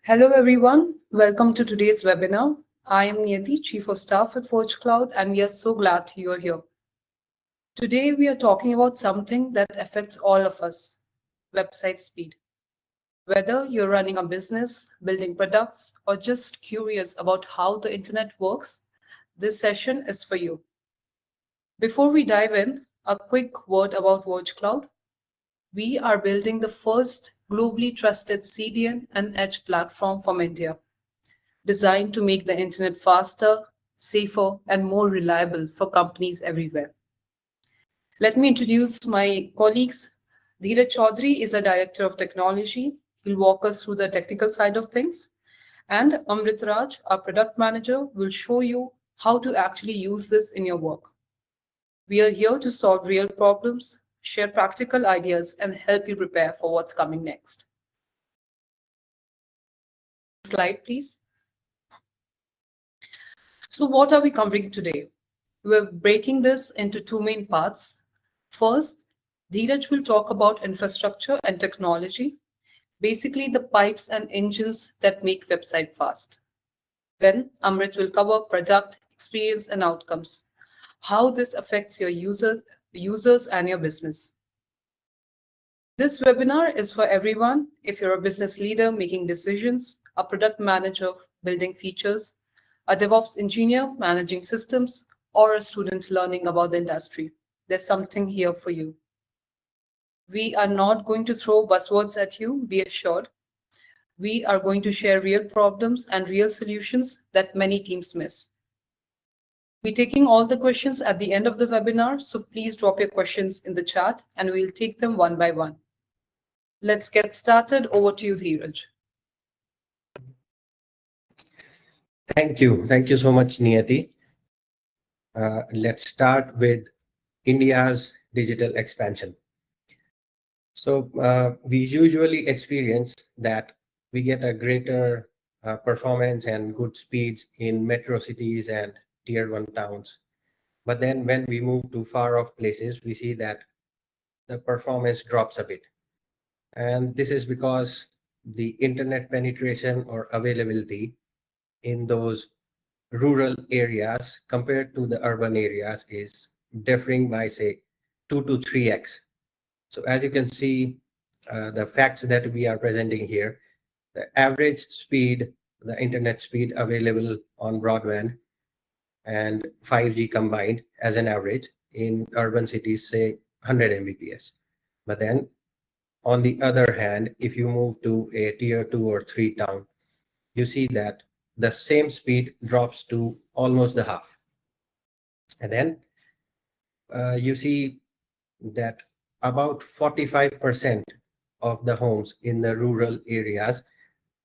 Hello, everyone. Welcome to today's webinar. I am Niyati, Chief of Staff at VergeCloud, and we are so glad you are here. Today, we are talking about something that affects all of us, website speed. Whether you're running a business, building products, or just curious about how the internet works, this session is for you. Before we dive in, a quick word about VergeCloud. We are building the first globally trusted CDN and Edge platform from India, designed to make the internet faster, safer, and more reliable for companies everywhere. Let me introduce my colleagues. Dheeraj Chaudhary is a director of technology. He'll walk us through the technical side of things. And Amrit Raj, our product manager, will show you how to actually use this in your work. We are here to solve real problems, share practical ideas, and help you prepare for what's coming next. Slide, please. So, what are we covering today? We're breaking this into two main parts. First, Dheeraj will talk about infrastructure and technology, basically the pipes and engines that make website fast. Then Amrit will cover product, experience, and outcomes, how this affects your users and your business. This webinar is for everyone. If you're a business leader making decisions, a product manager building features, a DevOps engineer managing systems, or a student learning about the industry, there's something here for you. We are not going to throw buzzwords at you, be assured. We are going to share real problems and real solutions that many teams miss. We're taking all the questions at the end of the webinar, so please drop your questions in the chat and we'll take them one by one. Let's get started. Over to you, Dheeraj. Thank you. Thank you so much, Niyati. Let's start with India's digital expansion. So we usually experience that we get a greater performance and good speeds in metro cities and tier 1 towns. But then when we move to far off places, we see that the performance drops a bit. And this is because the internet penetration or availability in those rural areas compared to the urban areas is differing by, say, 2 to 3x. So as you can see, the facts that we are presenting here, the average speed, the internet speed available on broadband and 5G combined as an average in urban cities, say 100 Mbps. But then on the other hand, if you move to a tier 2 or 3 town, you see that the same speed drops to almost the half. And then you see that about 45% of the homes in the rural areas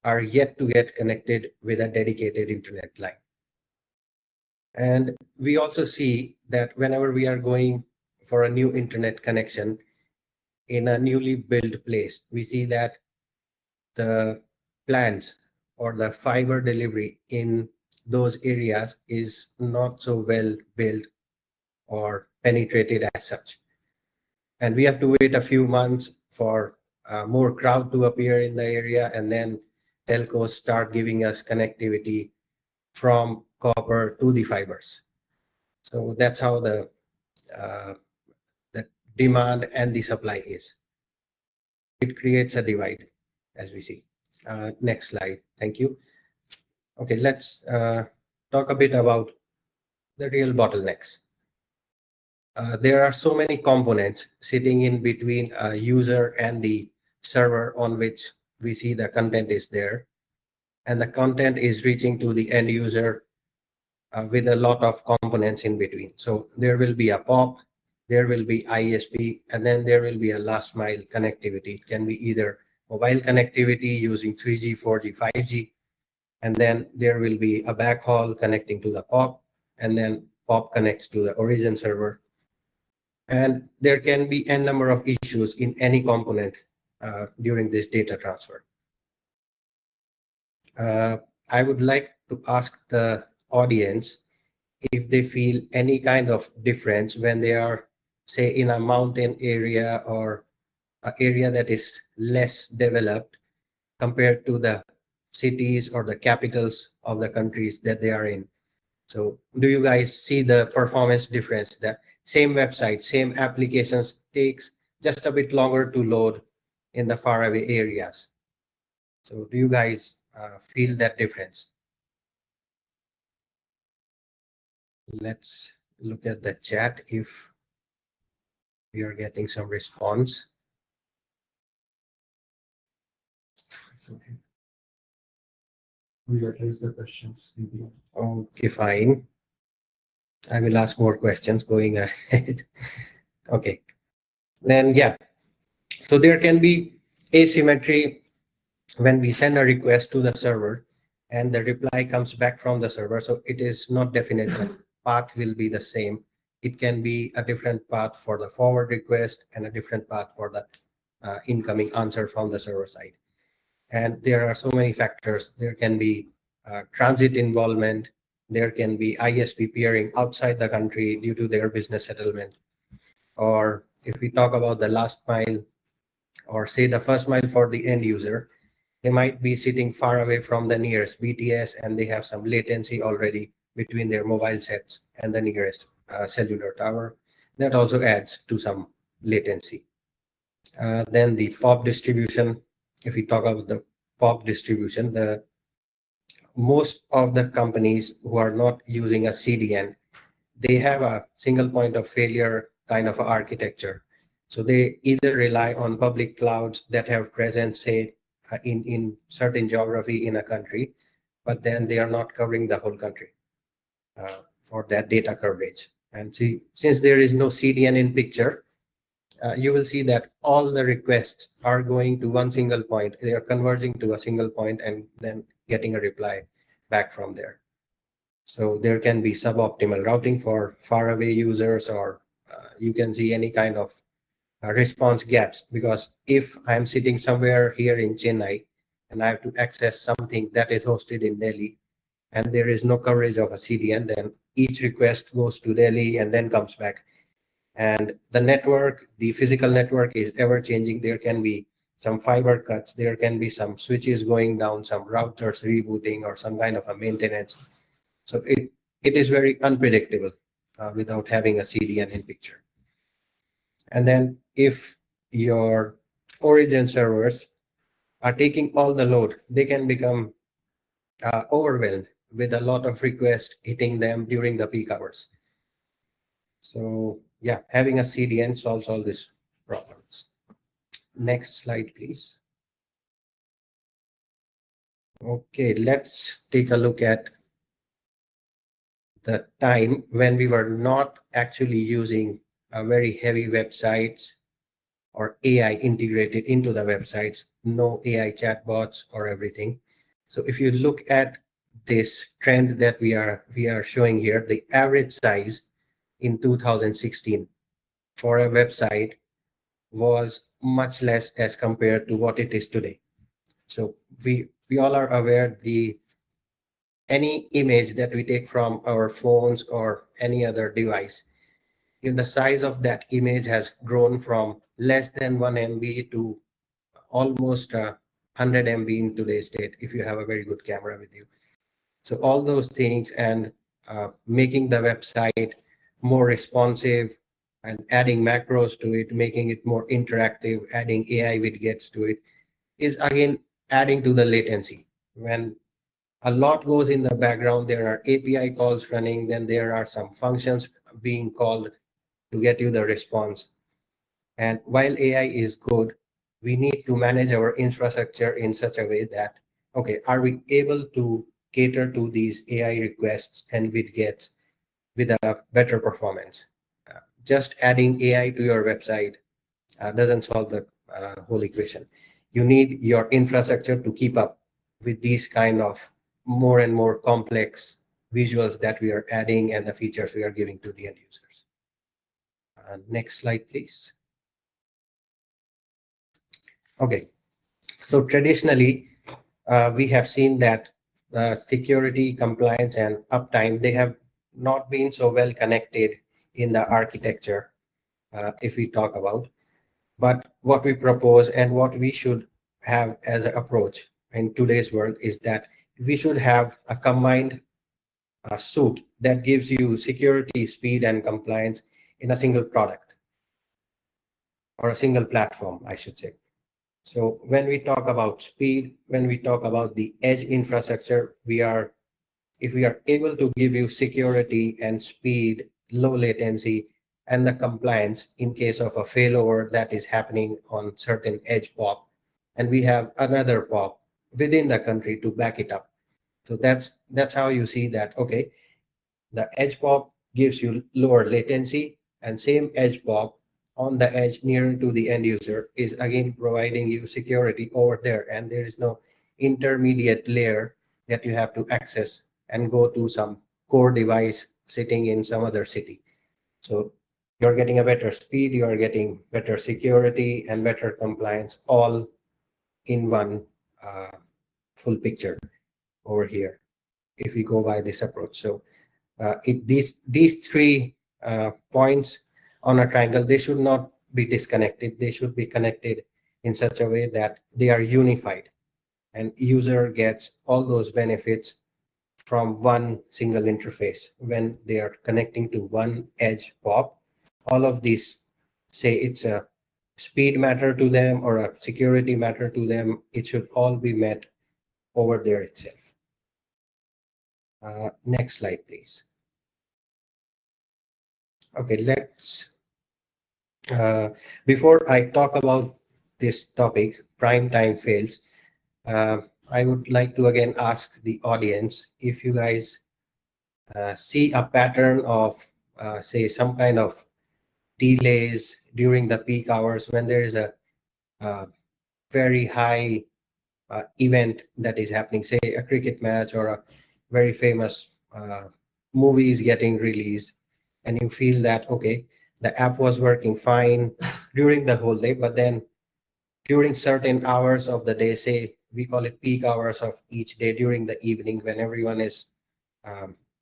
are yet to get connected with a dedicated internet line. And we also see that whenever we are going for a new internet connection in a newly built place, we see that the plans or the fiber delivery in those areas is not so well built or penetrated as such. And we have to wait a few months for more crowd to appear in the area, and then telcos start giving us connectivity from copper to the fibers. So that's how the demand and the supply is. It creates a divide, as we see. Next slide. Thank you. Okay, let's talk a bit about the real bottlenecks. There are so many components sitting in between a user and the server on which we see the content is there. And the content is reaching to the end user with a lot of components in between. So there will be a POP, there will be ISP, and then there will be a last mile connectivity. It can be either mobile connectivity using 3G, 4G, 5G, and then there will be a backhaul connecting to the POP, and then POP connects to the origin server. And there can be n number of issues in any component during this data transfer. I would like to ask the audience if they feel any kind of difference when they are, say, in a mountain area or an area that is less developed compared to the cities or the capitals of the countries that they are in. So do you guys see the performance difference? The same website, same applications takes just a bit longer to load in the faraway areas. So do you guys feel that difference? Let's look at the chat if we are getting some response. It's okay. We address the questions. Maybe. Okay, fine. I will ask more questions going ahead. Okay. Then, yeah. So there can be asymmetry when we send a request to the server and the reply comes back from the server. So it is not definite that path will be the same. It can be a different path for the forward request and a different path for the incoming answer from the server side. And there are so many factors. There can be transit involvement. There can be ISP peering outside the country due to their business settlement. Or if we talk about the last mile, or say the first mile for the end user, they might be sitting far away from the nearest BTS and they have some latency already between their mobile sets and the nearest cellular tower. That also adds to some latency. Then the POP distribution, if we talk about the POP distribution, the most of the companies who are not using a CDN, they have a single point of failure kind of architecture. So they either rely on public clouds that have presence, say, in certain geography in a country, but then they are not covering the whole country for that data coverage. And see, since there is no CDN in picture, you will see that all the requests are going to one single point. They are converging to a single point and then getting a reply back from there. So there can be suboptimal routing for faraway users, or you can see any kind of response gaps, because if I'm sitting somewhere here in Chennai and I have to access something that is hosted in Delhi and there is no coverage of a CDN, then each request goes to Delhi and then comes back. And the network, the physical network is ever changing. There can be some fiber cuts, there can be some switches going down, some routers rebooting, or some kind of a maintenance. So it is very unpredictable without having a CDN in picture. And then if your origin servers are taking all the load, they can become overwhelmed with a lot of requests hitting them during the peak hours. So yeah, having a CDN solves all these problems. Next slide, please. Okay, let's take a look at the time when we were not actually using very heavy websites or AI integrated into the websites, no AI chatbots or everything. So if you look at this trend that we are showing here, the average size in 2016 for a website was much less as compared to what it is today. So we all are aware any image that we take from our phones or any other device, the size of that image has grown from less than 1 MB to almost 100 MB in today's date if you have a very good camera with you. So all those things, and making the website more responsive and adding macros to it, making it more interactive, adding AI widgets to it, is again adding to the latency. When a lot goes in the background, there are API calls running, then there are some functions being called to get you the response. And while AI is good, we need to manage our infrastructure in such a way that, okay, are we able to cater to these AI requests and widgets with a better performance? Just adding AI to your website doesn't solve the whole equation. You need your infrastructure to keep up with these kind of more and more complex visuals that we are adding and the features we are giving to the end users. Next slide, please. Okay, so traditionally, we have seen that security, compliance, and uptime, they have not been so well connected in the architecture, if we talk about. But what we propose and what we should have as an approach in today's world is that we should have a combined suit that gives you security, speed, and compliance in a single product or a single platform, I should say. So when we talk about speed, when we talk about the edge infrastructure, if we are able to give you security and speed, low latency, and the compliance in case of a failover that is happening on certain edge POP, and we have another POP within the country to back it up. So that's how you see that, okay, the edge POP gives you lower latency, and same edge POP on the edge nearer to the end user is again providing you security over there, and there is no intermediate layer that you have to access and go to some core device sitting in some other city. So you're getting a better speed, you are getting better security and better compliance all in one full picture over here if we go by this approach. So these three points on a triangle, they should not be disconnected. They should be connected in such a way that they are unified, and user gets all those benefits from one single interface when they are connecting to one edge POP. All of these, say it's a speed matter to them or a security matter to them, it should all be met over there itself. Next slide, please. Okay, let's, before I talk about this topic, prime time fails, I would like to again ask the audience if you guys see a pattern of, say, some kind of delays during the peak hours when there is a very high event that is happening, say a cricket match or a very famous movie is getting released, and you feel that, okay, the app was working fine during the whole day, but then during certain hours of the day, say we call it peak hours of each day during the evening when everyone is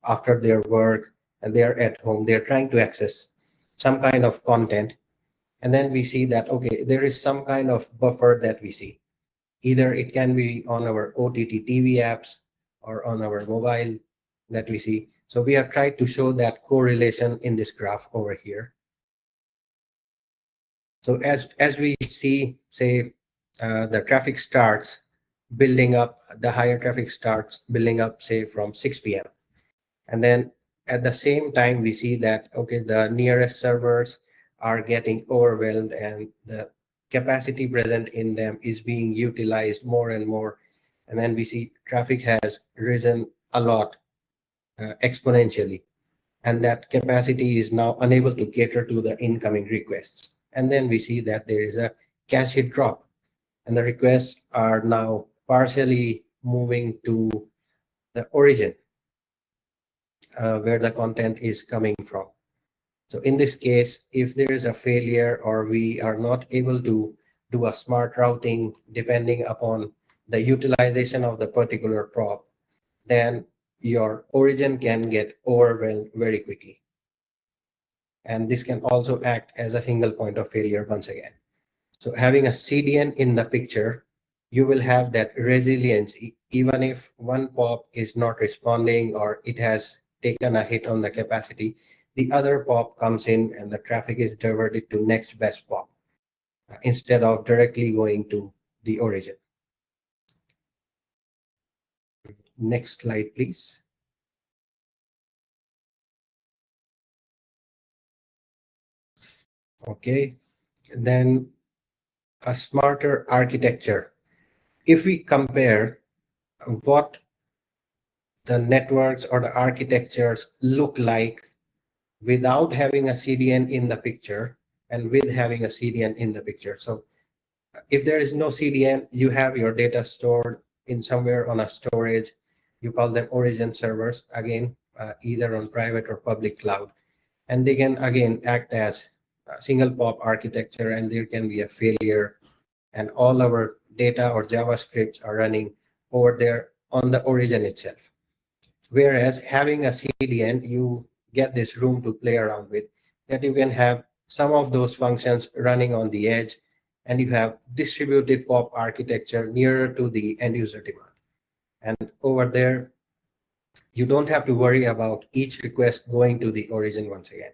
after their work and they're at home, they're trying to access some kind of content. And then we see that, okay, there is some kind of buffer that we see. Either it can be on our OTT TV apps or on our mobile that we see. So we have tried to show that correlation in this graph over here. So as we see, say, the traffic starts building up, the higher traffic starts building up, say, from 6 p.m. And then at the same time, we see that, okay, the nearest servers are getting overwhelmed and the capacity present in them is being utilized more and more. And then we see traffic has risen a lot exponentially. And that capacity is now unable to cater to the incoming requests. And then we see that there is a cache hit drop, and the requests are now partially moving to the origin where the content is coming from. So in this case, if there is a failure or we are not able to do a smart routing depending upon the utilization of the particular prop, then your origin can get overwhelmed very quickly. And this can also act as a single point of failure once again. So having a CDN in the picture, you will have that resilience. Even if one POP is not responding or it has taken a hit on the capacity, the other POP comes in and the traffic is diverted to next best POP instead of directly going to the origin. Next slide, please. Okay, then a smarter architecture. If we compare what the networks or the architectures look like without having a CDN in the picture and with having a CDN in the picture. So if there is no CDN, you have your data stored in somewhere on a storage. You call them origin servers, again, either on private or public cloud. And they can, again, act as a single POP architecture, and there can be a failure. And all our data or JavaScripts are running over there on the origin itself. Whereas having a CDN, you get this room to play around with, that you can have some of those functions running on the edge, and you have distributed POP architecture nearer to the end user demand. And over there, you don't have to worry about each request going to the origin once again.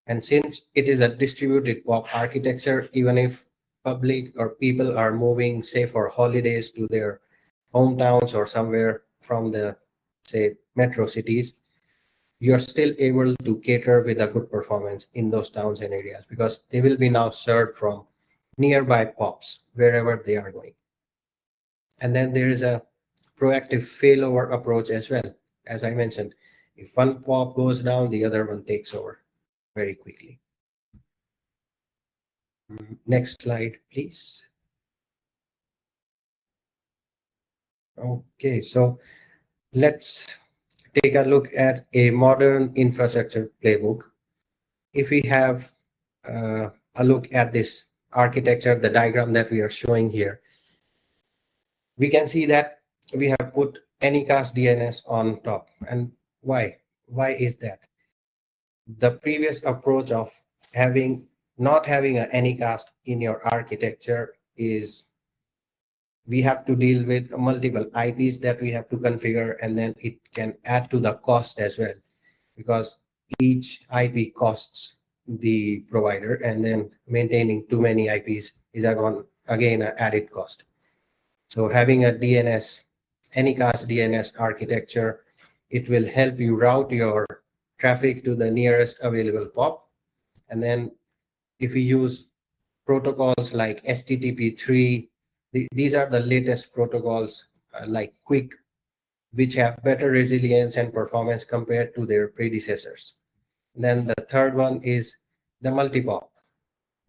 And since it is a distributed POP architecture, even if public or people are moving, say, for holidays to their hometowns or somewhere from the, say, metro cities, you're still able to cater with a good performance in those towns and areas because they will be now served from nearby POPs wherever they are going. And then there is a proactive failover approach as well. As I mentioned, if one POP goes down, the other one takes over very quickly. Next slide, please. Okay, so let's take a look at a modern infrastructure playbook. If we have a look at this architecture, the diagram that we are showing here, we can see that we have put Anycast DNS on top. And why? Why is that? The previous approach of not having an Anycast in your architecture is we have to deal with multiple IPs that we have to configure, and then it can add to the cost as well because each IP costs the provider, and then maintaining too many IPs is again an added cost. So having a Anycast DNS architecture, it will help you route your traffic to the nearest available POP. And then if we use protocols like HTTP3, these are the latest protocols like Quick, which have better resilience and performance compared to their predecessors. Then the third one is the multi-POP,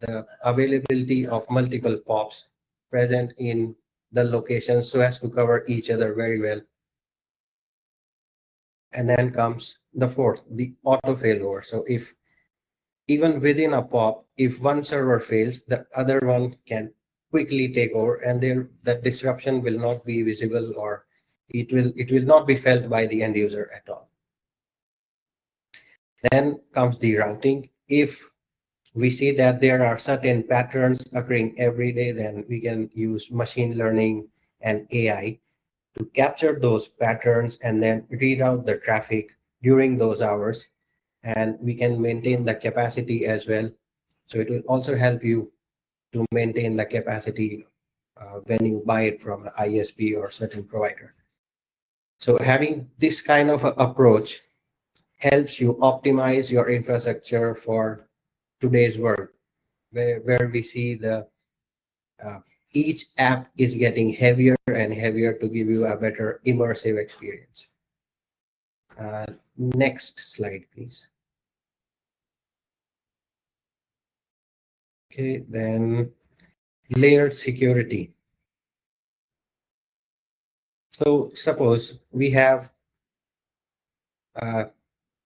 the availability of multiple POPs present in the locations so as to cover each other very well. And then comes the fourth, the auto failover. So if even within a POP, if one server fails, the other one can quickly take over, and the disruption will not be visible, or it will not be felt by the end user at all. Then comes the routing. If we see that there are certain patterns occurring every day, then we can use machine learning and AI to capture those patterns and then reroute the traffic during those hours. And we can maintain the capacity as well. So it will also help you to maintain the capacity when you buy it from an ISP or certain provider. So having this kind of approach helps you optimize your infrastructure for today's world, where we see the each app is getting heavier and heavier to give you a better immersive experience. Next slide, please. Okay, then layered security. So suppose we have a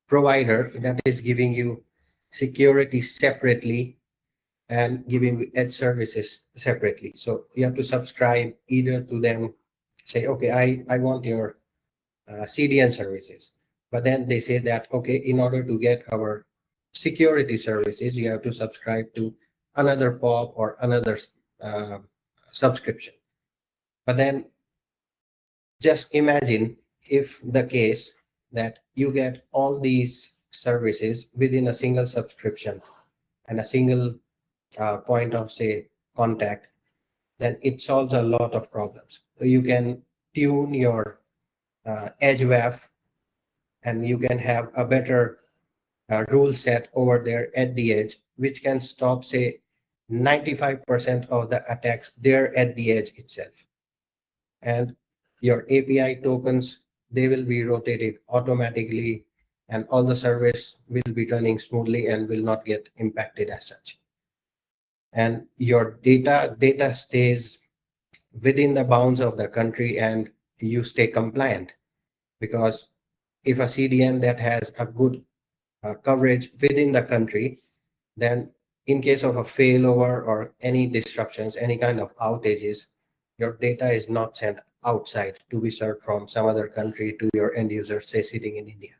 provider that is giving you security separately and giving you edge services separately. So you have to subscribe either to them, say, okay, I want your CDN services. But then they say that, okay, in order to get our security services, you have to subscribe to another POP or another subscription. But then just imagine if the case that you get all these services within a single subscription and a single point of, say, contact, then it solves a lot of problems. So you can tune your edge WAF, and you can have a better rule set over there at the edge, which can stop, say, 95% of the attacks there at the edge itself. And your API tokens, they will be rotated automatically, and all the service will be running smoothly and will not get impacted as such. And your data stays within the bounds of the country, and you stay compliant, because if a CDN that has a good coverage within the country, then in case of a failover or any disruptions, any kind of outages, your data is not sent outside to be served from some other country to your end user, say, sitting in India.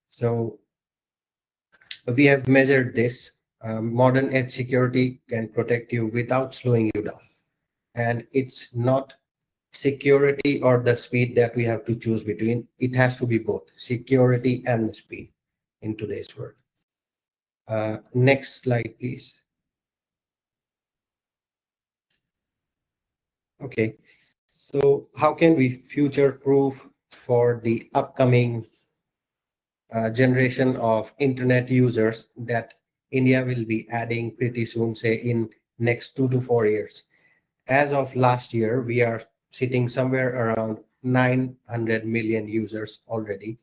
So we have measured this Modern edge security can protect you without slowing you down. And it's not security or the speed that we have to choose between. It has to be both security and the speed in today's world. Next slide, please. Okay, so how can we future-proof for the upcoming generation of internet users that India will be adding pretty soon, say in next 2 to 4 years? As of last year, we are sitting somewhere around 900 million users already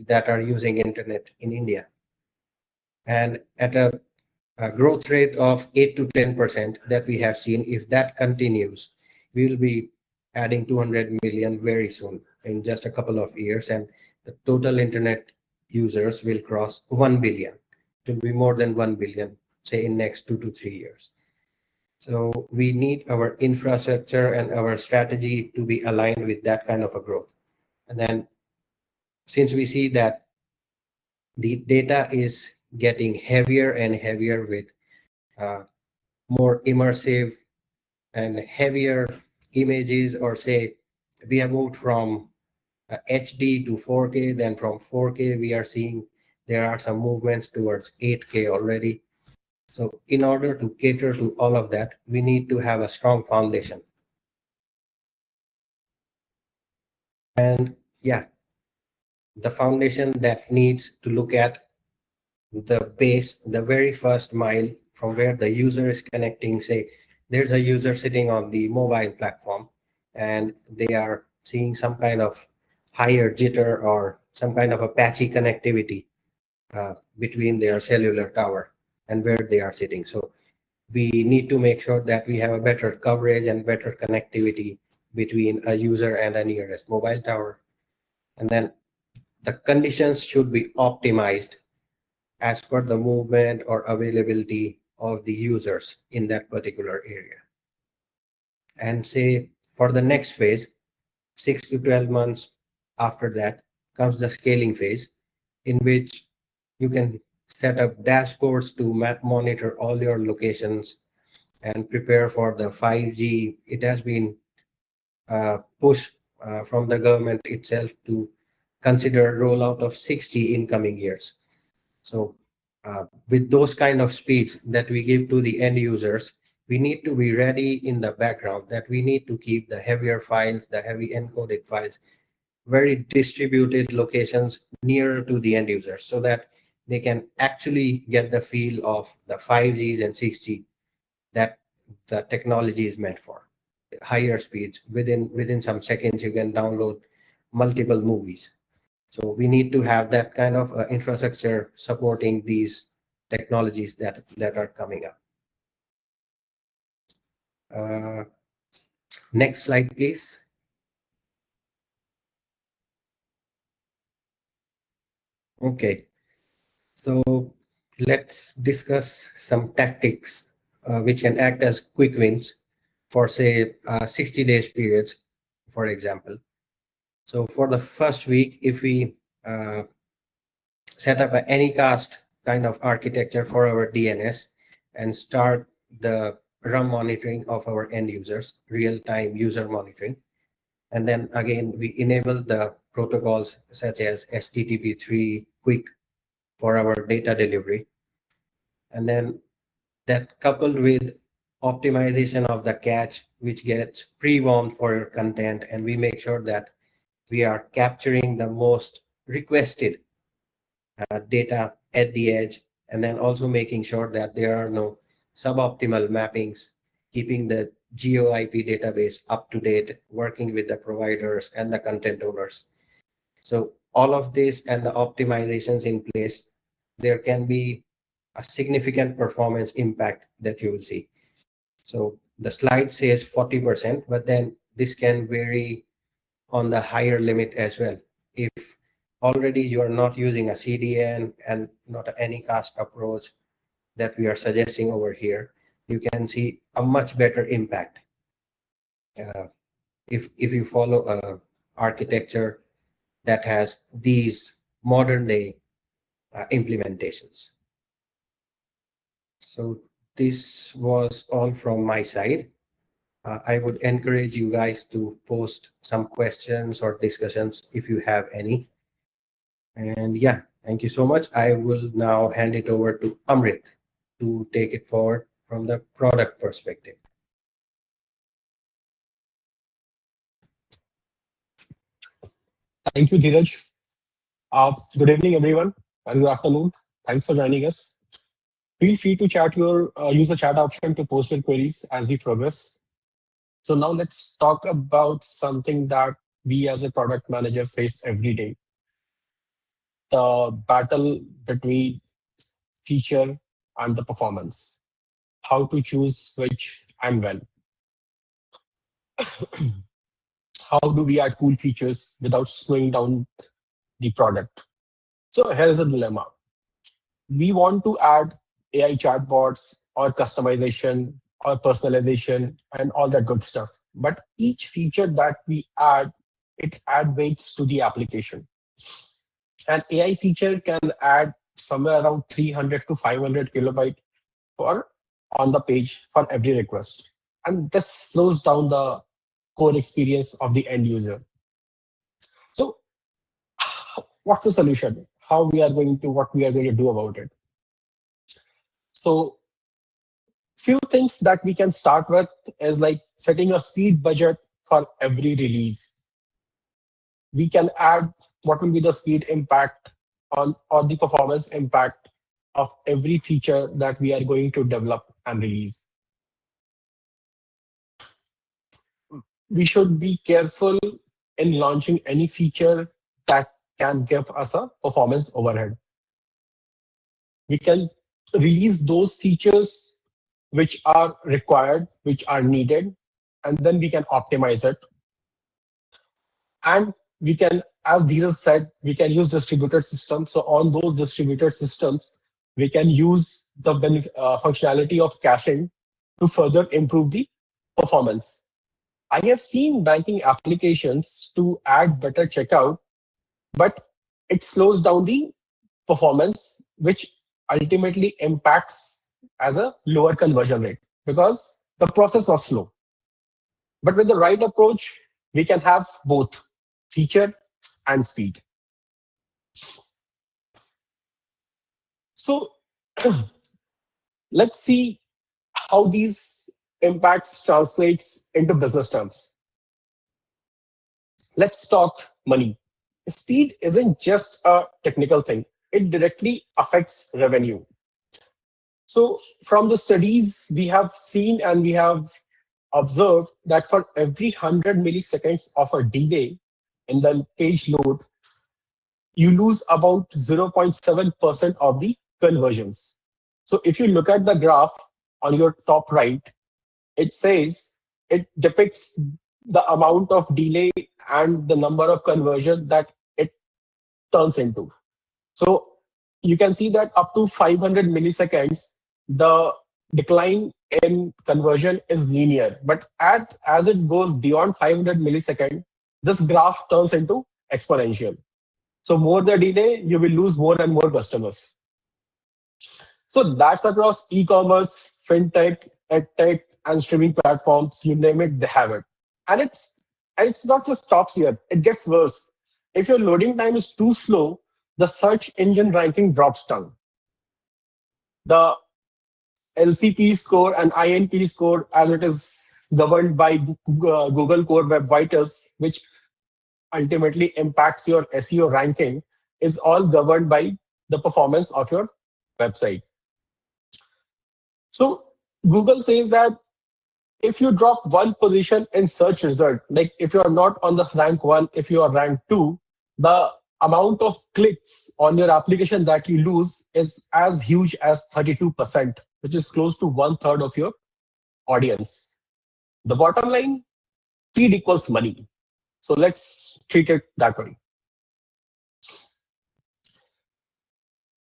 that are using internet in India. And at a growth rate of 8 to 10% that we have seen, if that continues, we will be adding 200 million very soon in just a couple of years. And the total internet users will cross 1 billion. It will be more than 1 billion, say in next 2 to 3 years. So we need our infrastructure and our strategy to be aligned with that kind of a growth. And then since we see that the data is getting heavier and heavier with uh, more immersive and heavier images, or say we have moved from HD to 4K, then from 4K we are seeing there are some movements towards 8K already. So in order to cater to all of that, we need to have a strong foundation. And yeah, the foundation that needs to look at the base, the very first mile from where the user is connecting. Say there's a user sitting on the mobile platform and they are seeing some kind of higher jitter or some kind of a patchy connectivity between their cellular tower and where they are sitting. So we need to make sure that we have a better coverage and better connectivity between a user and a nearest mobile tower. And then the conditions should be optimized as per the movement or availability of the users in that particular area. And say for the next phase, 6 to 12 months after that comes the scaling phase, in which you can set up dashboards to monitor all your locations and prepare for the 5G. It has been pushed from the government itself to consider rollout of 6G in coming years. So with those kind of speeds that we give to the end users, we need to be ready in the background that we need to keep the heavier files, the heavy encoded files, very distributed locations nearer to the end users so that they can actually get the feel of the 5Gs and 6G that the technology is meant for. Higher speeds, within some seconds you can download multiple movies. So we need to have that kind of infrastructure supporting these technologies that are coming up. Next slide, please. Okay, so let's discuss some tactics which can act as quick wins for say 60 days periods, for example. So for the first week, if we set up an Anycast kind of architecture for our DNS and start the run monitoring of our end users, real-time user monitoring. And then again, we enable the protocols such as HTTP3 quick for our data delivery. And then that coupled with optimization of the cache, which gets pre-warmed for your content, and we make sure that we are capturing the most requested data at the edge, and then also making sure that there are no suboptimal mappings, keeping the GeoIP database up to date, working with the providers and the content owners. So all of this and the optimizations in place, there can be a significant performance impact that you will see. So the slide says 40%, but then this can vary on the higher limit as well. If already you are not using a CDN and not any Anycast approach that we are suggesting over here, you can see a much better impact if you follow a architecture that has these modern day implementations. So this was all from my side. I would encourage you guys to post some questions or discussions if you have any. And yeah, thank you so much. I will now hand it over to Amrit to take it forward from the product perspective. Thank you, Dheeraj. Good evening, everyone, and good afternoon. Thanks for joining us. Feel free to use the chat option to post your queries as we progress. So now let's talk about something that we as a product manager face every day: the battle between feature and the performance. How to choose which and when. How do we add cool features without slowing down the product? So here's a dilemma. We want to add AI chatbots or customization or personalization and all that good stuff. But each feature that we add, it adds weights to the application. An AI feature can add somewhere around 300 to 500 kilobyte for on the page for every request. And this slows down the core experience of the end user. So what's the solution? What we are going to do about it? So few things that we can start with is like setting a speed budget for every release. We can add what will be the speed impact on or the performance impact of every feature that we are going to develop and release. We should be careful in launching any feature that can give us a performance overhead. We can release those features which are required, which are needed, and then we can optimize it. And we can, as Dheeraj said, we can use distributed systems. So on those distributed systems, we can use the functionality of caching to further improve the performance. I have seen banking applications to add better checkout, but it slows down the performance, which ultimately impacts as a lower conversion rate because the process was slow. But with the right approach, we can have both feature and speed. So let's see how these impacts translates into business terms. Let's talk money. Speed isn't just a technical thing. It directly affects revenue. So from the studies we have seen and we have observed that for every 100 milliseconds of a delay in the page load, you lose about 0.7% of the conversions. So if you look at the graph on your top right, it says it depicts the amount of delay and the number of conversion that it turns into. So you can see that up to 500 milliseconds, the decline in conversion is linear. But as it goes beyond 500 milliseconds, this graph turns into exponential. So more the delay, you will lose more and more customers. So that's across e-commerce, fintech, edtech, and streaming platforms. You name it, they have it. And it's not just stops here. It gets worse. If your loading time is too slow, the search engine ranking drops down. The LCP score and INP score, as it is governed by Google Core Web Vitals, which ultimately impacts your SEO ranking, is all governed by the performance of your website. So Google says that if you drop one position in search result, like if you are not on the rank 1, if you are rank 2, the amount of clicks on your application that you lose is as huge as 32%, which is close to 1/3 of your audience. The bottom line, speed equals money. So let's treat it that way.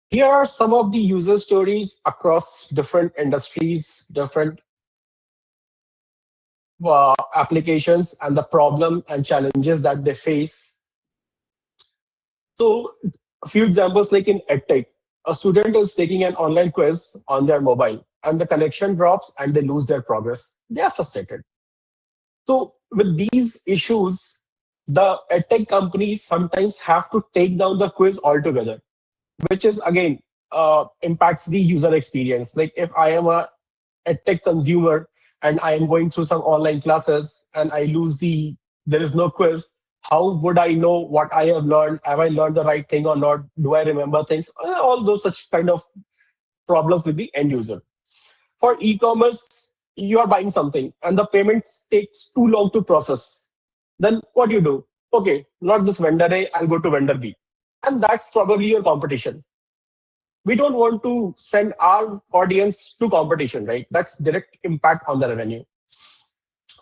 Here are some of the user stories across different industries, different applications, and the problem and challenges that they face. So a few examples, like in edtech, a student is taking an online quiz on their mobile and the connection drops and they lose their progress. They are frustrated. So with these issues, the edtech companies sometimes have to take down the quiz altogether, which is again impacts the user experience. Like if I am a edtech consumer and I am going through some online classes and I lose there is no quiz, how would I know what I have learned? Have I learned the right thing or not? Do I remember things? All those such kind of problems with the end user. For e-commerce, you are buying something and the payment takes too long to process. Then what do you do? Okay, not this vendor A, I'll go to vendor B. And that's probably your competition. We don't want to send our audience to competition, right? That's direct impact on the revenue.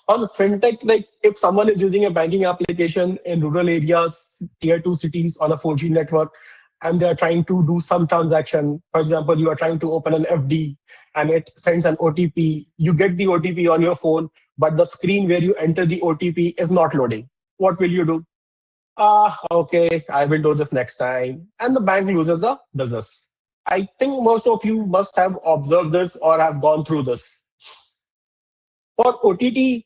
On fintech, like if someone is using a banking application in rural areas, tier 2 cities on a 4G network, and they're trying to do some transaction. For example, you are trying to open an FD and it sends an OTP. You get the OTP on your phone, but the screen where you enter the OTP is not loading. What will you do? Okay, I will do this next time. And the bank loses the business. I think most of you must have observed this or have gone through this. For OTT,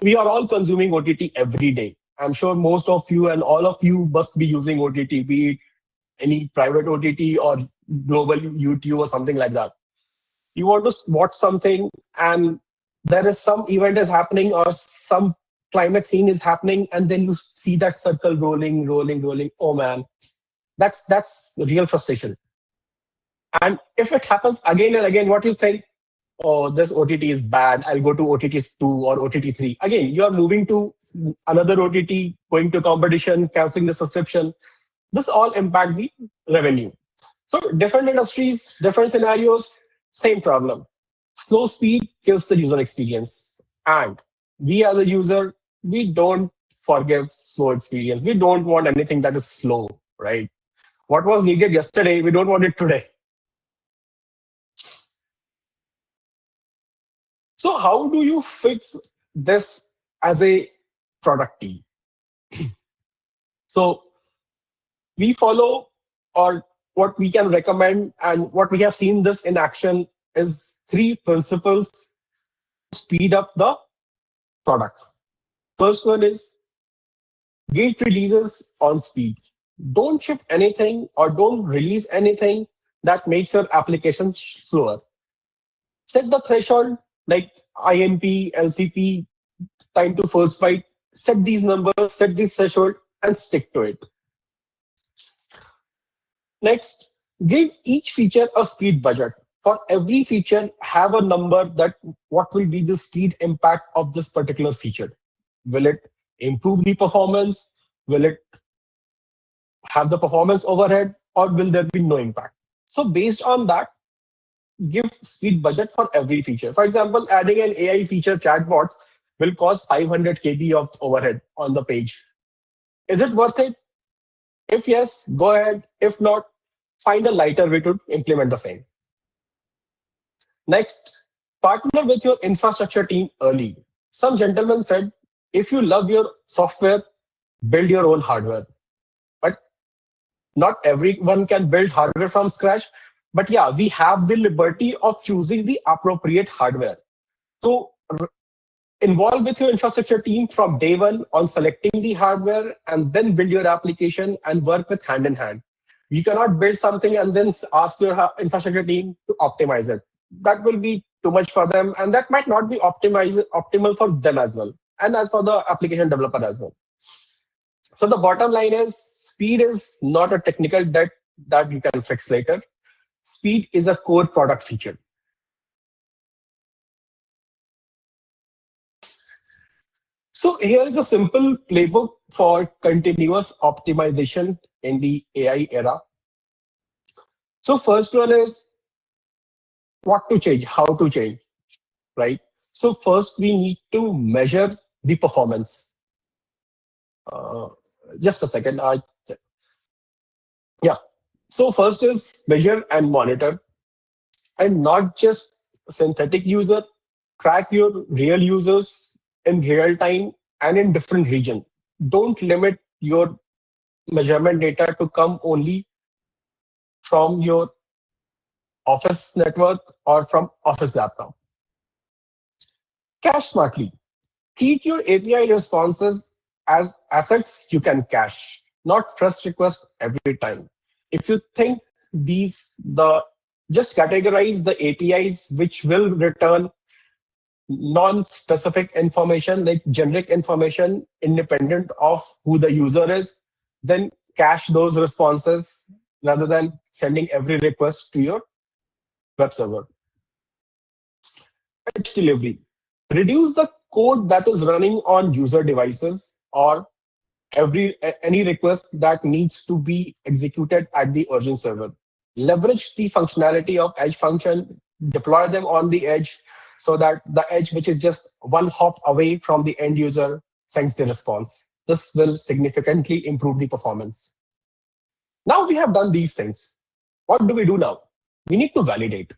we are all consuming OTT every day. I'm sure most of you and all of you must be using OTT, be it any private OTT or global YouTube or something like that. You want to watch something and there is some event is happening or some climax scene is happening, and then you see that circle rolling. Oh man, that's real frustration. And if it happens again and again, what you think? Oh, this OTT is bad. I'll go to OTT 2 or OTT 3. Again, you are moving to another OTT, going to competition, canceling the subscription. This all impact the revenue. So different industries, different scenarios, same problem. Slow speed kills the user experience. And we as a user, we don't forgive slow experience. We don't want anything that is slow, right? What was needed yesterday, we don't want it today. So how do you fix this as a product team? So we follow, or what we can recommend and what we have seen this in action is 3 principles to speed up the product. First one is gate releases on speed. Don't ship anything or don't release anything that makes your application slower. Set the threshold like INP, LCP, time to first byte. Set these numbers, set this threshold, and stick to it. Next, give each feature a speed budget. For every feature, have a number that what will be the speed impact of this particular feature. Will it improve the performance? Will it have the performance overhead, or will there be no impact? So based on that, give speed budget for every feature. For example, adding an AI feature chatbots will cost 500 KB of overhead on the page. Is it worth it? If yes, go ahead. If not, find a lighter way to implement the same. Next, partner with your infrastructure team early. Some gentleman said, if you love your software, build your own hardware. But not everyone can build hardware from scratch. But yeah, we have the liberty of choosing the appropriate hardware. So involve with your infrastructure team from day one on selecting the hardware and then build your application and work with hand in hand. You cannot build something and then ask your infrastructure team to optimize it. That will be too much for them, and that might not be optimal for them as well, and as for the application developer as well. So the bottom line is speed is not a technical debt that you can fix later. Speed is a core product feature. So here is a simple playbook for continuous optimization in the AI era. So first one is what to change, how to change, right? So first we need to measure the performance. Just a second. Yeah. So first is measure and monitor, and not just synthetic user. Track your real users in real time and in different region. Don't limit your measurement data to come only from your office network or from office laptop. Cache smartly. Treat your API responses as assets you can cache, not fresh requests every time. If you think just categorize the APIs which will return non-specific information like generic information independent of who the user is, then cache those responses rather than sending every request to your web server. Edge delivery. Reduce the code that is running on user devices or any request that needs to be executed at the origin server. Leverage the functionality of edge function, deploy them on the edge so that the edge, which is just one hop away from the end user, sends the response. This will significantly improve the performance. Now we have done these things. What do we do now? We need to validate.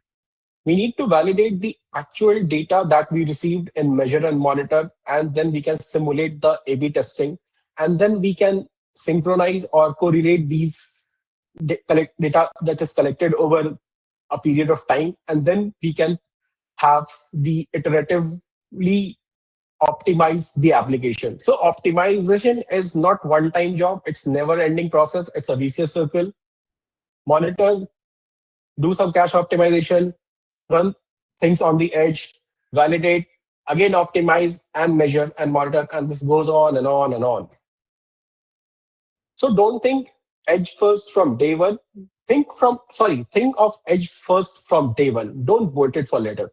We need to validate the actual data that we received and measure and monitor, and then we can simulate the A/B testing, and then we can synchronize or correlate these data that is collected over a period of time, and then we can have the iteratively optimize the application. So optimization is not one-time job. It's never-ending process. It's a vicious circle. Monitor, do some cache optimization, run things on the edge, validate, again optimize and measure and monitor, and this goes on and on and on. So don't think edge first from day one. Think of edge first from day one. Don't bolt it for later.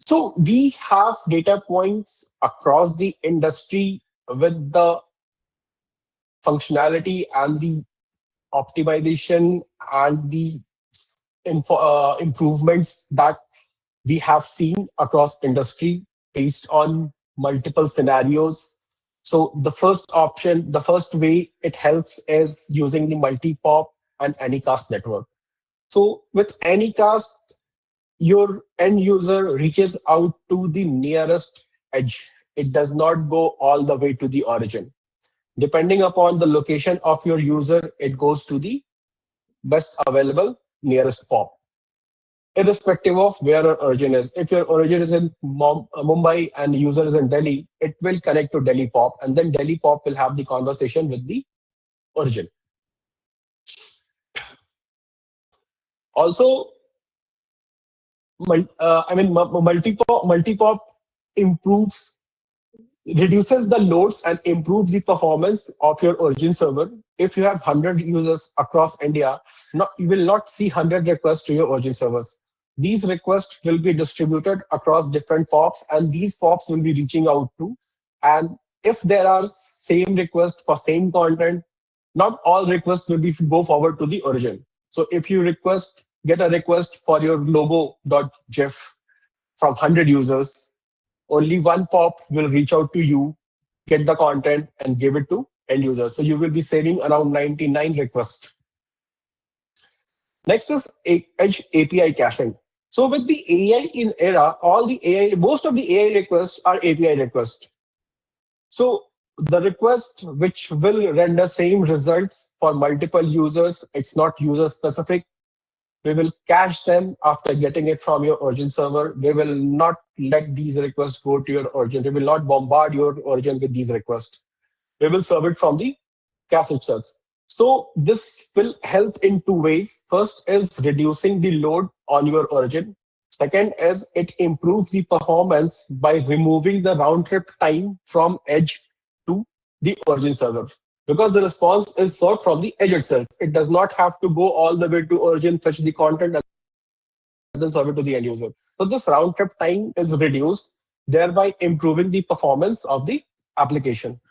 So we have data points across the industry with the functionality and the optimization and the improvements that we have seen across industry based on multiple scenarios. So the first option, the first way it helps is using the multi-pop and anycast network. So with anycast, your end user reaches out to the nearest edge. It does not go all the way to the origin. Depending upon the location of your user, it goes to the best available nearest pop, irrespective of where your origin is. If your origin is in Mumbai and the user is in Delhi, it will connect to Delhi pop, and then Delhi pop will have the conversation with the origin. Also, multi-pop reduces the loads and improves the performance of your origin server. If you have 100 users across India, you will not see 100 requests to your origin servers. These requests will be distributed across different pops, and these pops will be reaching out to. And if there are same requests for same content, not all requests will go forward to the origin. So if you get a request for your logo.gif from 100 users, only one pop will reach out to you, get the content, and give it to end users. So you will be saving around 99 requests. Next is Edge API caching. So with the AI in era, most of the AI requests are API requests. So the request which will render same results for multiple users, it's not user specific. We will cache them after getting it from your origin server. We will not let these requests go to your origin. We will not bombard your origin with these requests. We will serve it from the cache itself. So this will help in two ways. First is reducing the load on your origin. Second is it improves the performance by removing the round trip time from edge to the origin server. Because the response is served from the edge itself. It does not have to go all the way to origin, fetch the content, and then serve it to the end user. So this round trip time is reduced, thereby improving the performance of the application.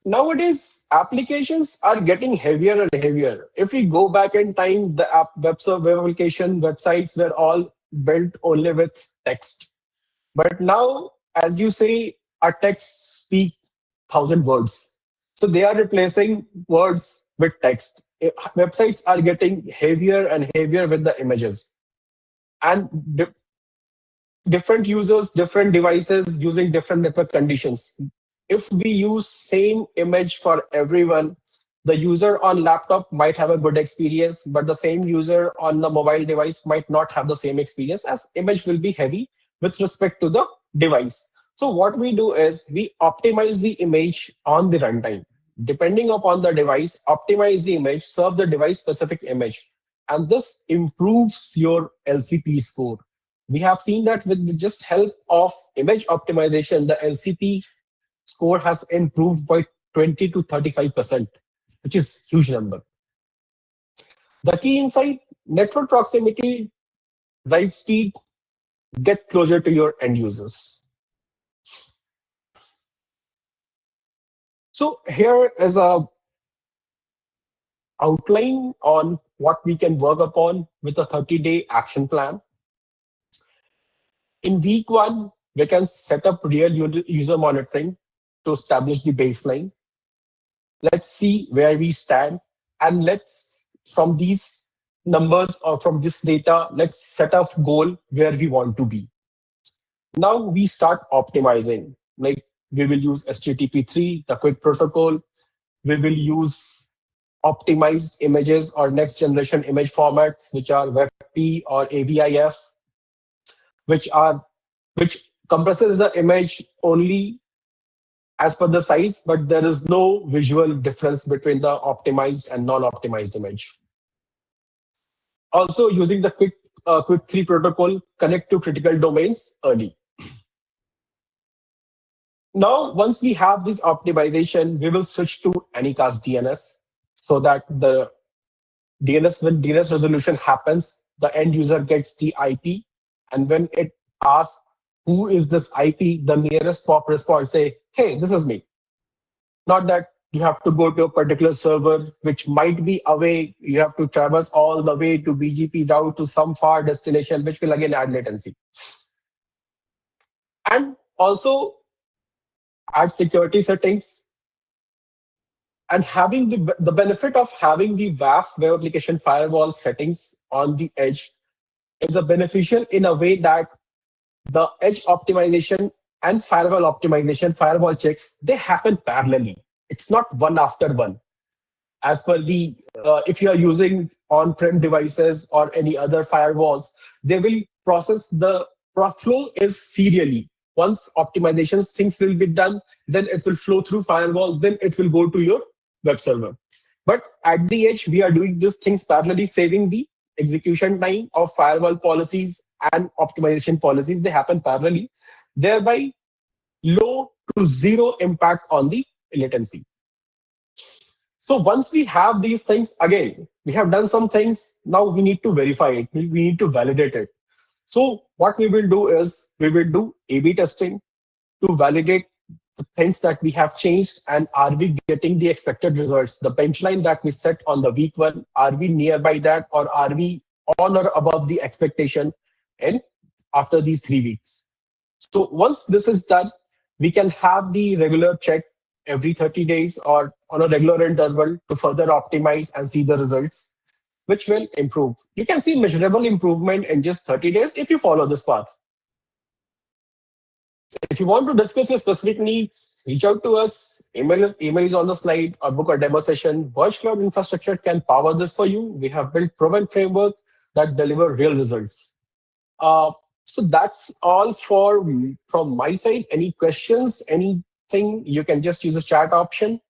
Nowadays, applications are getting heavier and heavier. If we go back in time, the web application websites were all built only with text. But now, as you say, our text speak 1,000 words. So they are replacing words with text. Websites are getting heavier and heavier with the images. And different users, different devices using different network conditions. If we use same image for everyone, the user on laptop might have a good experience, but the same user on the mobile device might not have the same experience, as image will be heavy with respect to the device. So what we do is we optimize the image on the runtime. Depending upon the device, optimize the image, serve the device specific image. And this improves your LCP score. We have seen that with just help of image optimization, the LCP score has improved by 20 to 35%, which is huge number. The key insight, network proximity, write speed, get closer to your end users. So here is a outline on what we can work upon with a 30-day action plan. In week 1, we can set up real user monitoring to establish the baseline. Let's see where we stand, and let's, from these numbers or from this data, let's set a goal where we want to be. Now we start optimizing. Like we will use HTTP3, the quick protocol. We will use optimized images or next generation image formats, which are WebP or AVIF, which compresses the image only as per the size, but there is no visual difference between the optimized and non-optimized image. Also, using the quick 3 protocol, connect to critical domains early. Now, once we have this optimization, we will switch to Anycast DNS so that the DNS, when DNS resolution happens, the end user gets the IP, and when it asks who is this IP, the nearest POP response say, hey, this is me. Not that you have to go to a particular server, which might be away. You have to traverse all the way to BGP route to some far destination, which will again add latency. And also add security settings. And having the benefit of having the WAF, web application firewall settings on the edge is a beneficial in a way that the edge optimization and firewall optimization, firewall checks, they happen parallelly. It's not one after one. As per the, if you are using on-prem devices or any other firewalls, they will process the flow is serially. Once optimizations things will be done, then it will flow through firewall, then it will go to your web server. But at the edge, we are doing these things parallelly, saving the execution time of firewall policies and optimization policies. They happen parallelly, thereby low to zero impact on the latency. So once we have these things, again, we have done some things, now we need to verify it, we need to validate it. So what we will do is, we will do A/B testing to validate the things that we have changed, and are we getting the expected results? The benchline that we set on the week 1, are we nearby that, or are we on or above the expectation and after these 3 weeks? So once this is done, we can have the regular check every 30 days or on a regular interval to further optimize and see the results, which will improve. You can see measurable improvement in just 30 days if you follow this path. If you want to discuss your specific needs, reach out to us. Email is on the slide, or book a demo session. VergeCloud infrastructure can power this for you. We have built proven framework that deliver real results. So that's all from my side. Any questions, anything, you can just use the chat option,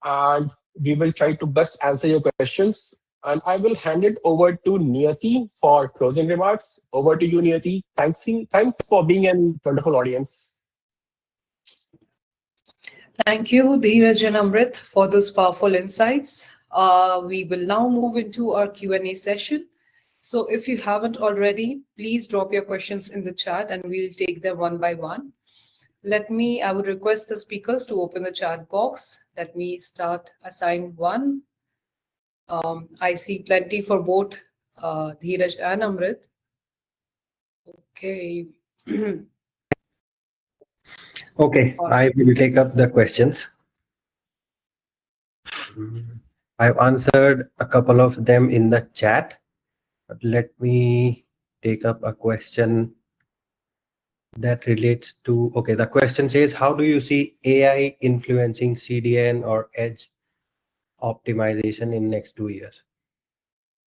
and we will try to best answer your questions. And I will hand it over to Niyati for closing remarks. Over to you, Niyati. Thanks for being in wonderful audience. Thank you, Dheeraj and Amrit, for those powerful insights. We will now move into our Q&A session. So if you haven't already, please drop your questions in the chat and we'll take them one by one. I would request the speakers to open the chat box. Let me start assign one. I see plenty for both Dheeraj and Amrit. Okay. Okay, I will take up the questions. I've answered a couple of them in the chat, but let me take up a question that relates to, okay, the question says, how do you see AI influencing CDN or edge optimization in next 2 years?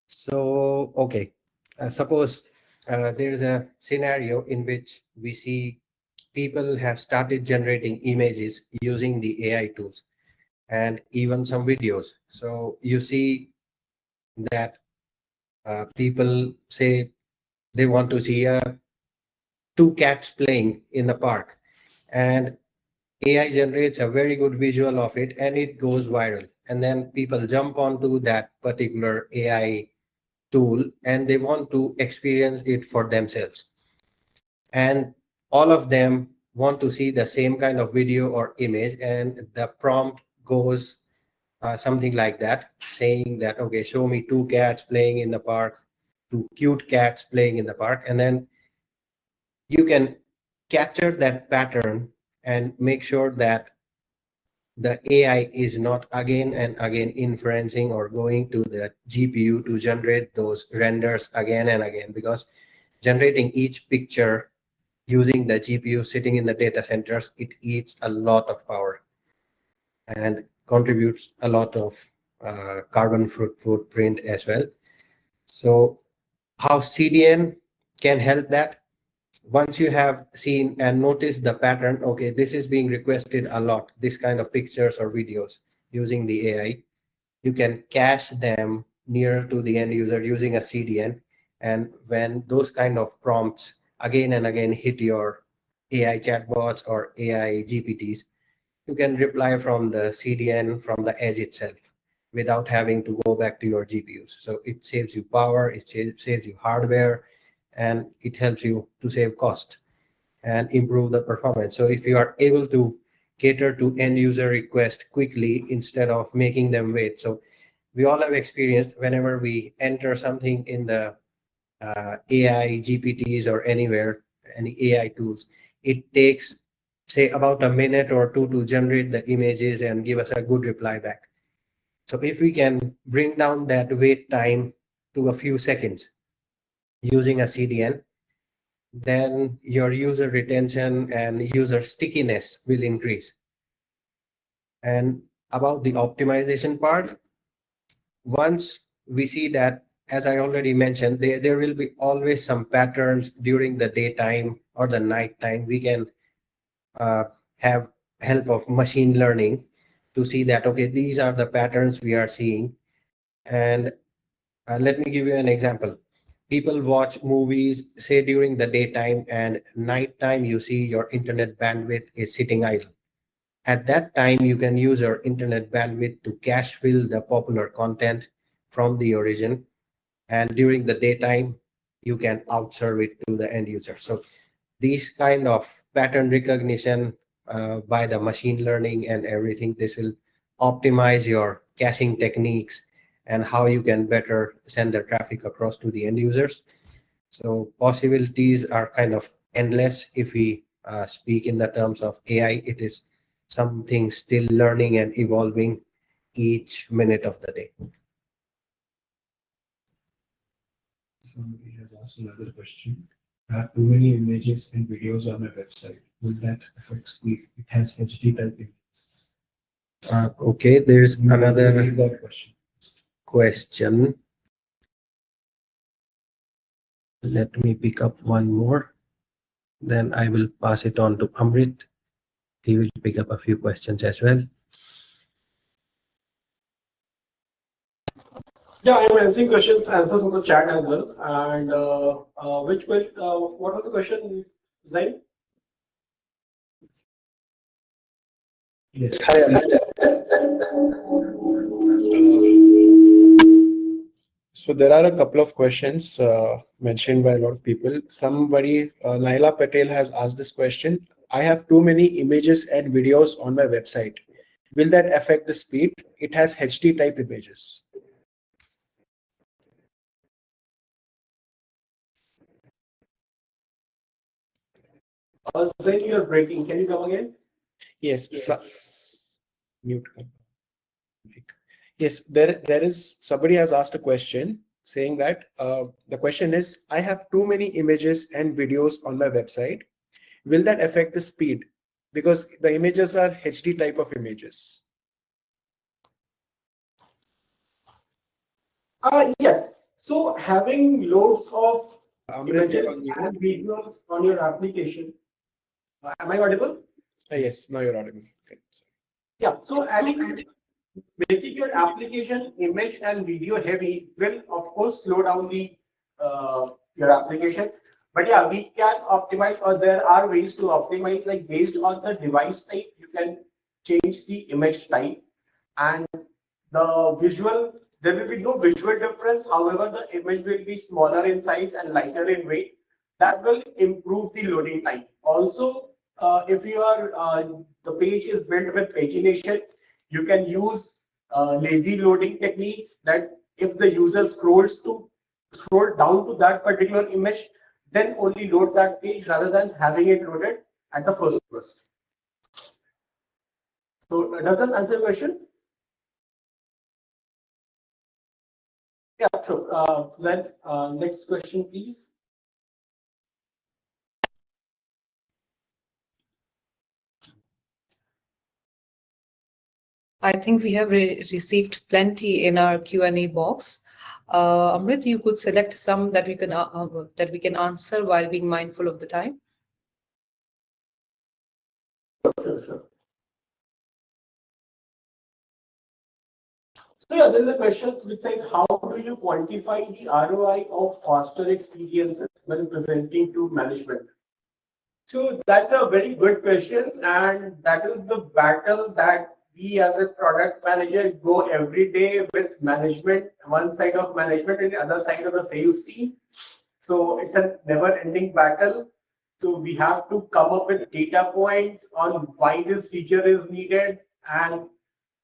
So, okay, suppose there's a scenario in which we see people have started generating images using the AI tools and even some videos. So you see that people say they want to see two cats playing in the park, and AI generates a very good visual of it and it goes viral. And then people jump onto that particular AI tool and they want to experience it for themselves. And all of them want to see the same kind of video or image, and the prompt goes something like that, saying that, okay, show me two cats playing in the park, two cute cats playing in the park. And then you can capture that pattern and make sure that the AI is not again and again inferencing or going to the GPU to generate those renders again and again, because generating each picture using the GPU sitting in the data centers, it eats a lot of power and contributes a lot of carbon footprint as well. So how CDN can help that? Once you have seen and noticed the pattern, okay, this is being requested a lot, this kind of pictures or videos using the AI, you can cache them near to the end user using a CDN. And when those kind of prompts again and again hit your AI chatbots or AI GPTs, you can reply from the CDN from the edge itself without having to go back to your GPUs. So it saves you power, it saves you hardware, and it helps you to save cost and improve the performance. So if you are able to cater to end user request quickly instead of making them wait. So we all have experienced whenever we enter something in the AI GPTs or anywhere, any AI tools, it takes say about a minute or two to generate the images and give us a good reply back. So if we can bring down that wait time to a few seconds using a CDN, then your user retention and user stickiness will increase. And about the optimization part, once we see that, as I already mentioned, there will be always some patterns during the daytime or the nighttime. We can have help of machine learning to see that, okay, these are the patterns we are seeing. And let me give you an example. People watch movies, say during the daytime, and nighttime you see your internet bandwidth is sitting idle. At that time, you can use your internet bandwidth to cache fill the popular content from the origin. And during the daytime, you can outserve it to the end user. So these kind of pattern recognition by the machine learning and everything, this will optimize your caching techniques and how you can better send the traffic across to the end users. So possibilities are kind of endless. If we speak in the terms of AI, it is something still learning and evolving each minute of the day. Somebody has asked another question. I have too many images and videos on my website. Will that affect speed? It has HD type images. Okay, there's another Read that question. question. Let me pick up one more. Then I will pass it on to Amrit. He will pick up a few questions as well. Yeah, I'm answering answers on the chat as well. And which question? What was the question, Zain? Yes. Hi, Amit. So there are a couple of questions mentioned by a lot of people. Somebody, Naila Patel, has asked this question. I have too many images and videos on my website. Will that affect the speed? It has HD type images. Zain, you're breaking. Can you come again? Yes. Mute. Yes, there is somebody has asked a question saying that the question is, I have too many images and videos on my website. will that affect the speed? Because the images are HD type of images. Yes. So having loads of Amrit, you're images on mute. and videos on your application. Am I audible? Yes, now you're audible. Okay. Yeah. So adding making your application image and video heavy will of course slow down the your application. But yeah, we can optimize, or there are ways to optimize, like based on the device type, you can change the image type and the visual. There will be no visual difference. However, the image will be smaller in size and lighter in weight. That will improve the loading time. Also, if the page is built with pagination, you can use lazy loading techniques, that if the user scroll down to that particular image, then only load that page rather than having it loaded at the first request. So does this answer your question? Yeah, sure. Then next question, please. I think we have received plenty in our Q&A box. Amrit, you could select some that we can answer while being mindful of the time. Sure. So yeah, there is a question which says, how do you quantify the ROI of faster experiences when presenting to management? So that's a very good question, and that is the battle that we as a product manager go every day with management, one side of management and the other side of the sales team. So it's a never-ending battle. So we have to come up with data points on why this feature is needed, and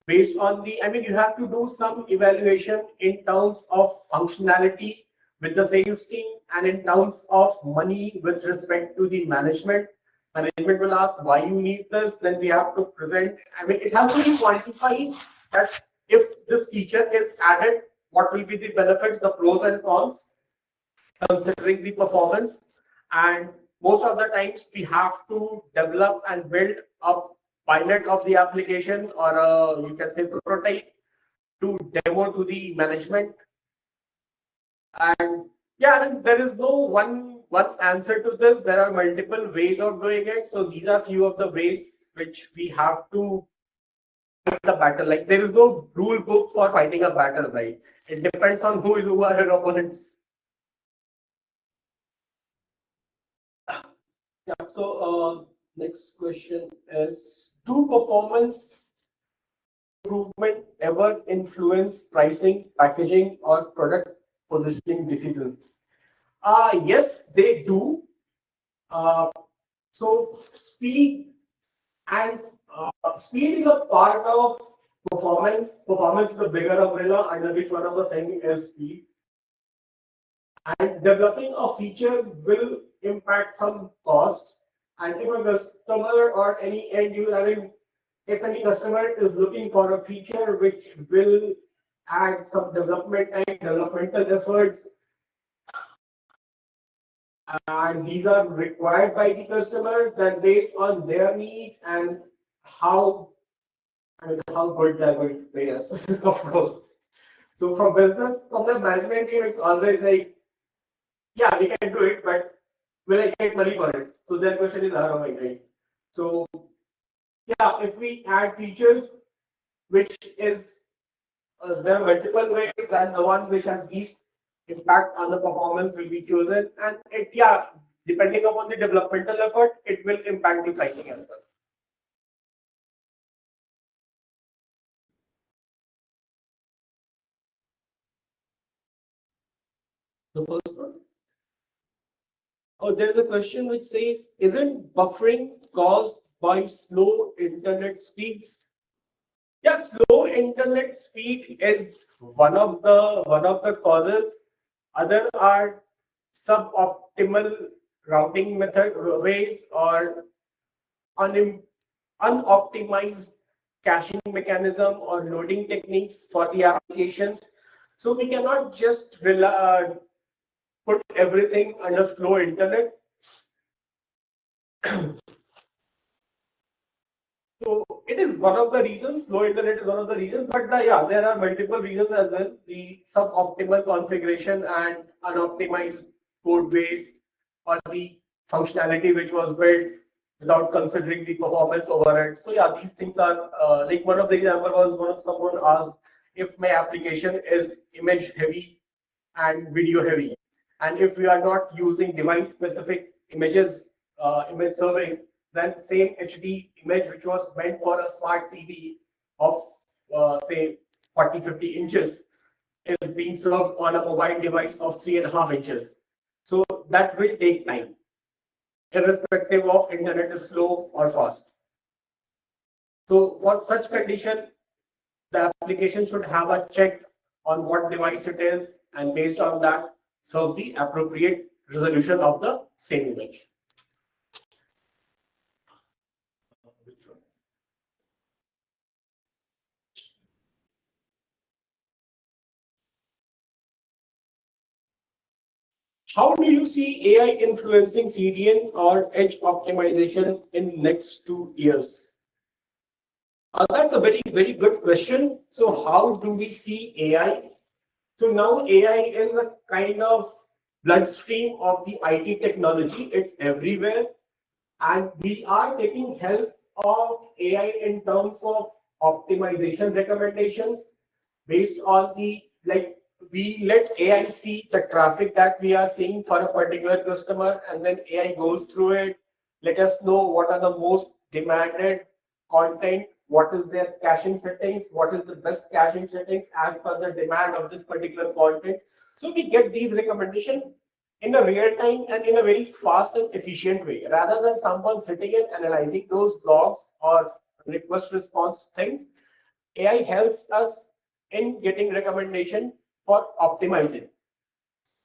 based on the, I mean, you have to do some evaluation in terms of functionality with the sales team and in terms of money with respect to the management. Management will ask why you need this, then we have to present. I mean, it has to be quantified that if this feature is added, what will be the benefits, the pros and cons, considering the performance. And most of the times we have to develop and build up pilot of the application, or you can say prototype, to demo to the management. And yeah, I mean, there is no one answer to this. There are multiple ways of doing it. So these are few of the ways which we have to fight the battle. Like there is no rule book for fighting a battle, right? It depends on who are your opponents. Yeah. So next question is, do performance improvement ever influence pricing, packaging, or product positioning decisions? Yes, they do. So speed and speed is a part of performance. Performance is the bigger umbrella under which one of the thing is speed. And developing a feature will impact some cost. And if a customer or any end user, I mean, if any customer is looking for a feature which will add some development time, developmental efforts, and these are required by the customer, then based on their need and how, I mean, how good they're going to pay us, of course. So from the management team, it's always like, yeah, we can do it, but will I get money for it? So their question is ROI, right? So yeah, if we add features, which is there are multiple ways, then the one which has least impact on the performance will be chosen, and it, yeah, depending upon the developmental effort, it will impact the pricing as well. The first one. Oh, there is a question which says, isn't buffering caused by slow internet speeds? Yeah, slow internet speed is one of the causes. Other are suboptimal routing method ways, or unoptimized caching mechanism or loading techniques for the applications. So we cannot just put everything under slow internet. So it is one of the reasons, slow internet is one of the reasons, but yeah, there are multiple reasons as well. The suboptimal configuration and unoptimized code base, or the functionality which was built without considering the performance overhead. So yeah, these things are like one of the example was someone asked if my application is image heavy and video heavy, and if we are not using device specific images, image serving, then same HD image which was meant for a smart TV of say 40-50 inches is being served on a mobile device of 3.5 inches. So that will take time, irrespective of internet is slow or fast. So for such condition, the application should have a check on what device it is, and based on that, serve the appropriate resolution of the same image. How do you see AI influencing CDN or edge optimization in next 2 years? That's a very good question. So how do we see AI? So now AI is a kind of bloodstream of the IT technology. It's everywhere. And we are taking help of AI in terms of optimization recommendations based on the, like, we let AI see the traffic that we are seeing for a particular customer, and then AI goes through it, let us know what are the most demanded content, what is their caching settings, what is the best caching settings as per the demand of this particular content. So we get these recommendations in a real time and in a very fast and efficient way, rather than someone sitting and analyzing those logs or request response things. AI helps us in getting recommendation for optimizing.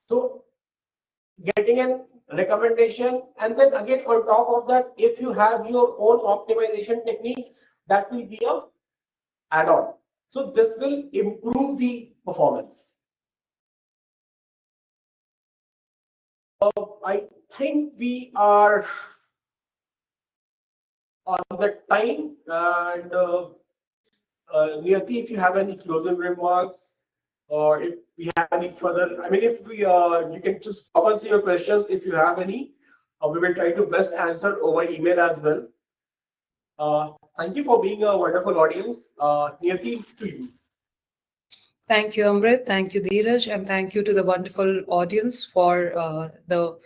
So getting a recommendation, and then again on top of that, if you have your own optimization techniques, that will be a add-on. So this will improve the performance. I think we are on the time, and Niyati, if you have any closing remarks, or if we have any further, I mean, if we you can just pop us your questions if you have any. We will try to best answer over email as well. Thank you for being a wonderful audience. Niyati, to you. Thank you, Amrit. Thank you, Dheeraj. And thank you to the wonderful audience for the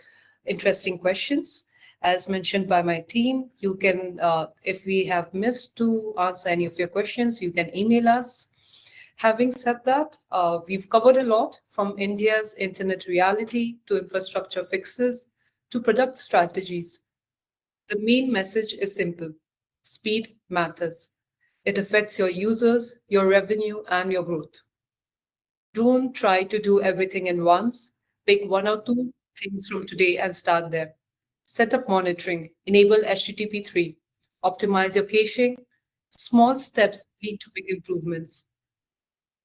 interesting questions. As mentioned by my team, you can, if we have missed to answer any of your questions, you can email us. Having said that, we've covered a lot, from India's internet reality to infrastructure fixes to product strategies. The main message is simple: speed matters. It affects your users, your revenue, and your growth. Don't try to do everything in once. Pick one or two things from today and start there. Set up monitoring, enable HTTP3, optimize your caching. Small steps lead to big improvements.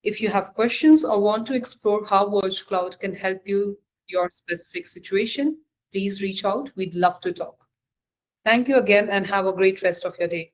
If you have questions or want to explore how VergeCloud can help you your specific situation, please reach out. We'd love to talk. Thank you again and have a great rest of your day.